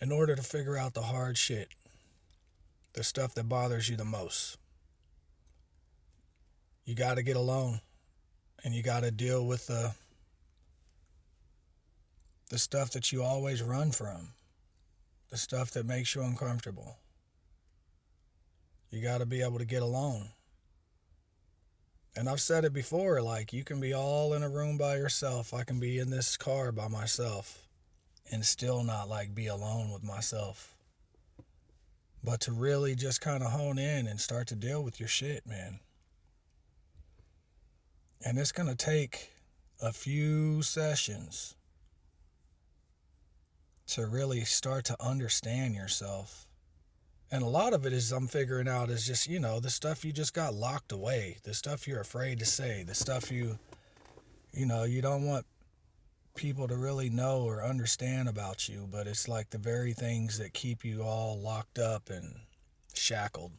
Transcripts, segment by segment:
in order to figure out the hard shit, the stuff that bothers you the most. You got to get alone and you got to deal with the stuff that you always run from, the stuff that makes you uncomfortable. You got to be able to get alone. And I've said it before, like, you can be all in a room by yourself. I can be in this car by myself and still not, like, be alone with myself. But to really just kind of hone in and start to deal with your shit, man. And it's going to take a few sessions to really start to understand yourself. And a lot of it is, I'm figuring out, is just, the stuff you just got locked away, the stuff you're afraid to say, the stuff you don't want people to really know or understand about you, but it's like the very things that keep you all locked up and shackled.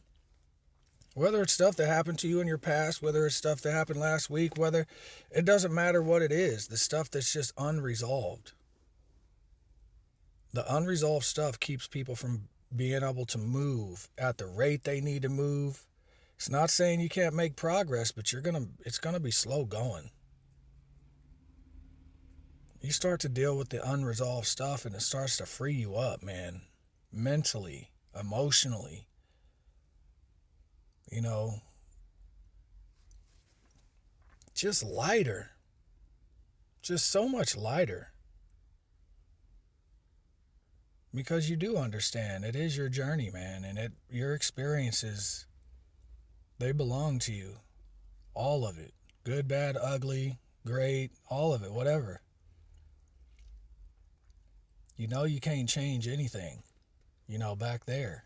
Whether it's stuff that happened to you in your past, whether it's stuff that happened last week, whether it doesn't matter what it is, the stuff that's just unresolved. The unresolved stuff keeps people from being able to move at the rate they need to move. It's not saying you can't make progress, but it's gonna be slow going. You start to deal with the unresolved stuff and it starts to free you up, man. Mentally, emotionally. Just lighter. Just so much lighter. Because you do understand it is your journey, man, and your experiences, they belong to you. All of it. Good, bad, ugly, great, all of it, whatever. You can't change anything, back there.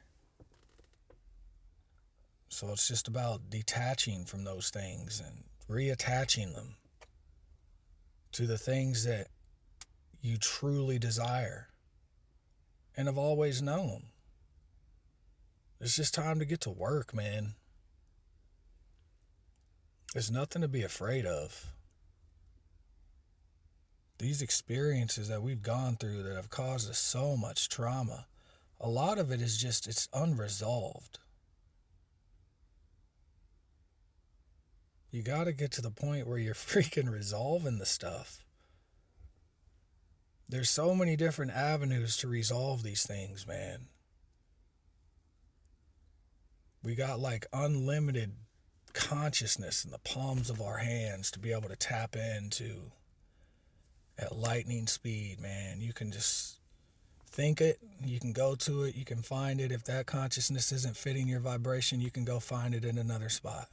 So it's just about detaching from those things and reattaching them to the things that you truly desire and have always known. It's just time to get to work, man. There's nothing to be afraid of. These experiences that we've gone through that have caused us so much trauma, a lot of it is just, it's unresolved. You got to get to the point where you're freaking resolving the stuff. There's so many different avenues to resolve these things, man. We got like unlimited consciousness in the palms of our hands to be able to tap into at lightning speed, man. You can just think it, you can go to it, you can find it. If that consciousness isn't fitting your vibration, you can go find it in another spot.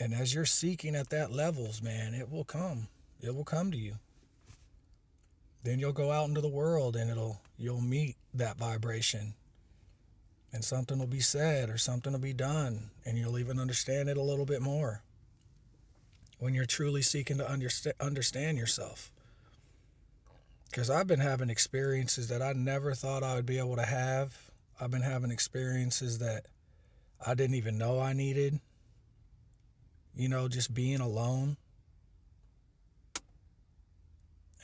And as you're seeking at that levels, man, it will come. It will come to you. Then you'll go out into the world and you'll meet that vibration. And something will be said or something will be done. And you'll even understand it a little bit more. When you're truly seeking to understand yourself. Because I've been having experiences that I never thought I would be able to have. I've been having experiences that I didn't even know I needed. Just being alone.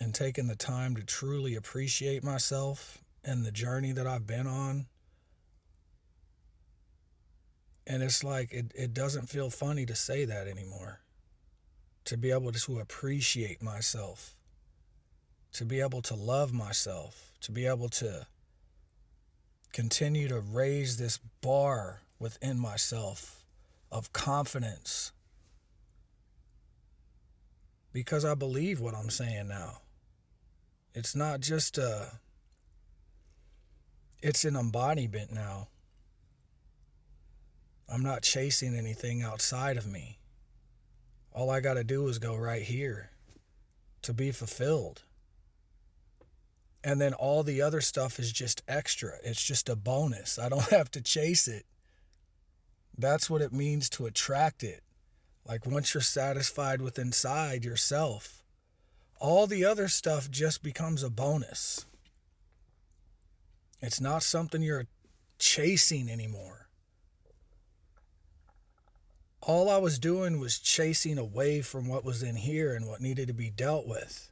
And taking the time to truly appreciate myself and the journey that I've been on. And it's like, it doesn't feel funny to say that anymore. To be able to appreciate myself. To be able to love myself. To be able to continue to raise this bar within myself of confidence. Because I believe what I'm saying now. It's not just it's an embodiment now. I'm not chasing anything outside of me. All I got to do is go right here to be fulfilled. And then all the other stuff is just extra. It's just a bonus. I don't have to chase it. That's what it means to attract it. Like once you're satisfied with inside yourself, all the other stuff just becomes a bonus. It's not something you're chasing anymore. All I was doing was chasing away from what was in here and what needed to be dealt with.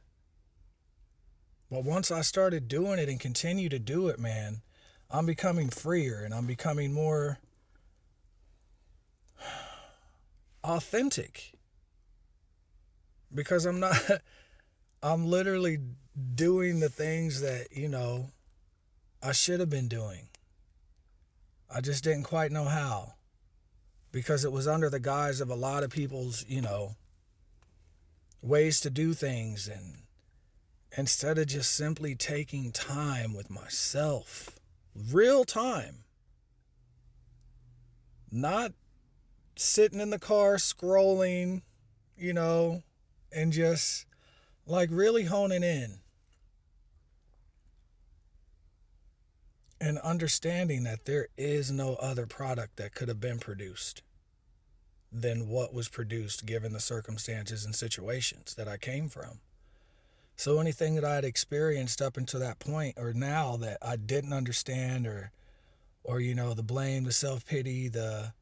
But once I started doing it and continue to do it, man, I'm becoming freer and I'm becoming more authentic because I'm not, I'm literally doing the things that, I should have been doing. I just didn't quite know how because it was under the guise of a lot of people's, ways to do things. And instead of just simply taking time with myself, real time, not sitting in the car scrolling, and just like really honing in and understanding that there is no other product that could have been produced than what was produced given the circumstances and situations that I came from. So anything that I had experienced up until that point or now that I didn't understand or the blame, the self-pity, the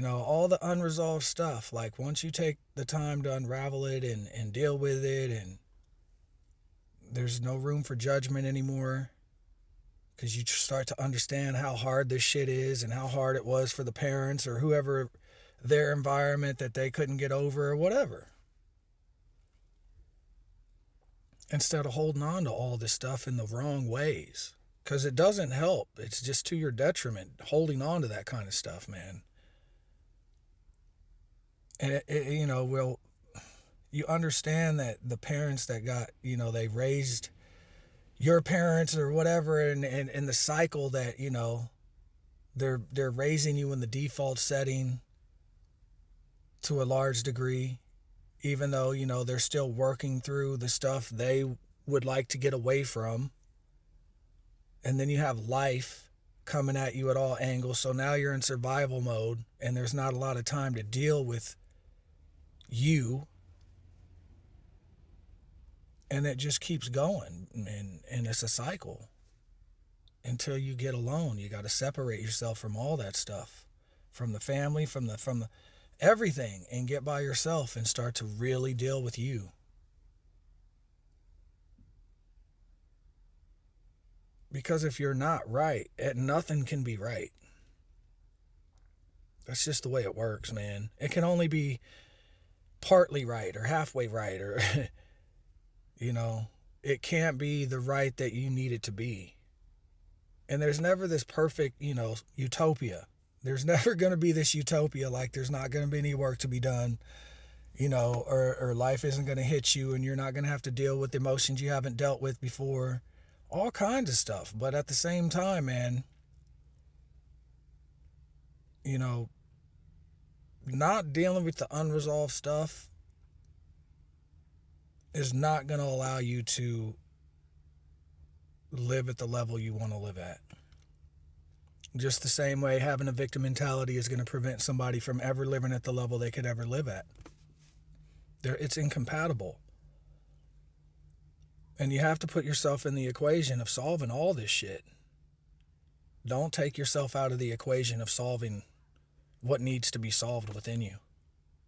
all the unresolved stuff, like once you take the time to unravel it and deal with it, and there's no room for judgment anymore because you start to understand how hard this shit is and how hard it was for the parents or whoever, their environment that they couldn't get over or whatever. Instead of holding on to all this stuff in the wrong ways, because it doesn't help. It's just to your detriment holding on to that kind of stuff, man. And well, you understand that the parents that got, they raised your parents or whatever, and the cycle that, they're raising you in the default setting to a large degree, even though, they're still working through the stuff they would like to get away from. And then you have life coming at you at all angles. So now you're in survival mode and there's not a lot of time to deal with you. And it just keeps going. And it's a cycle until you get alone. You got to separate yourself from all that stuff, from the family, from the everything, and get by yourself and start to really deal with you. Because if you're not right, nothing can be right. That's just the way it works, man. It can only be partly right or halfway right, or it can't be the right that you need it to be. And there's never this perfect, utopia. There's never going to be this utopia, like there's not going to be any work to be done, or life isn't going to hit you and you're not going to have to deal with emotions you haven't dealt with before. All kinds of stuff. But at the same time, man, not dealing with the unresolved stuff is not going to allow you to live at the level you want to live at. Just the same way having a victim mentality is going to prevent somebody from ever living at the level they could ever live at. It's incompatible. And you have to put yourself in the equation of solving all this shit. Don't take yourself out of the equation of solving what needs to be solved within you.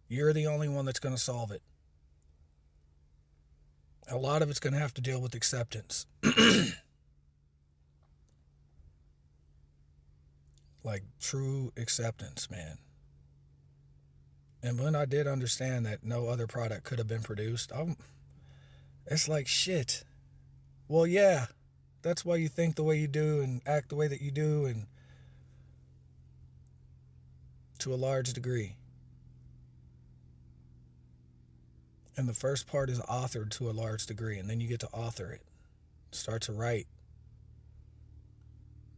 You're the only one that's going to solve it. A lot of it's going to have to deal with acceptance. Like true acceptance, man. And when I did understand that no other product could have been produced, it's like, shit. Well, yeah, that's why you think the way you do and act the way that you do, and to a large degree. And the first part is authored to a large degree, and then you get to author it. Start to write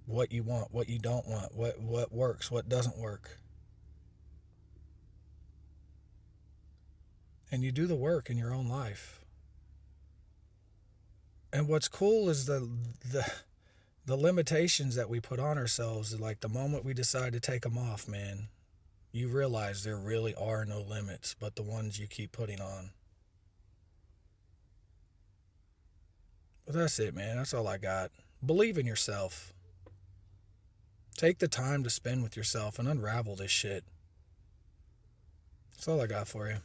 what you want, what you don't want, what works, what doesn't work. And you do the work in your own life. And what's cool is the limitations that we put on ourselves. Like the moment we decide to take them off, man, you realize there really are no limits but the ones you keep putting on. But that's it, man. That's all I got. Believe in yourself. Take the time to spend with yourself and unravel this shit. That's all I got for you.